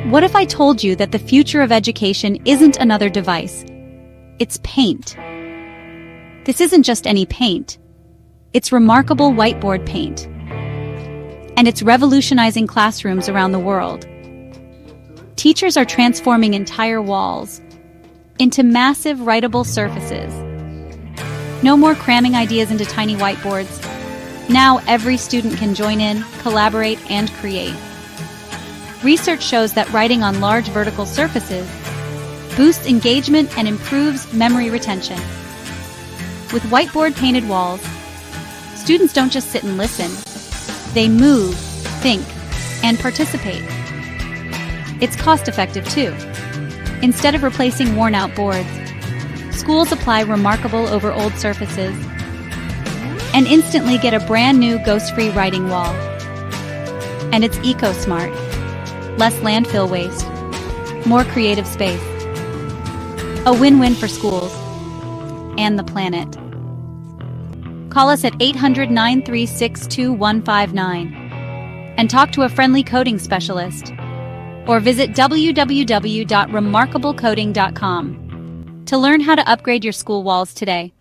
What if I told you that the future of education isn't another device? It's paint. This isn't just any paint. It's remarkable whiteboard paint. And it's revolutionizing classrooms around the world. Teachers are transforming entire walls into massive writable surfaces. No more cramming ideas into tiny whiteboards. Now every student can join in, collaborate, and create. Research shows that writing on large vertical surfaces boosts engagement and improves memory retention. With whiteboard painted walls, students don't just sit and listen. They move, think, and participate. It's cost-effective too. Instead of replacing worn-out boards, schools apply Remarkable over old surfaces and instantly get a brand new ghost-free writing wall. And it's eco-smart. Less landfill waste, more creative space. A win-win for schools and the planet. Call us at 800-936-2159 and talk to a friendly coding specialist, or visit www.remarkablecoding.com to learn how to upgrade your school walls today.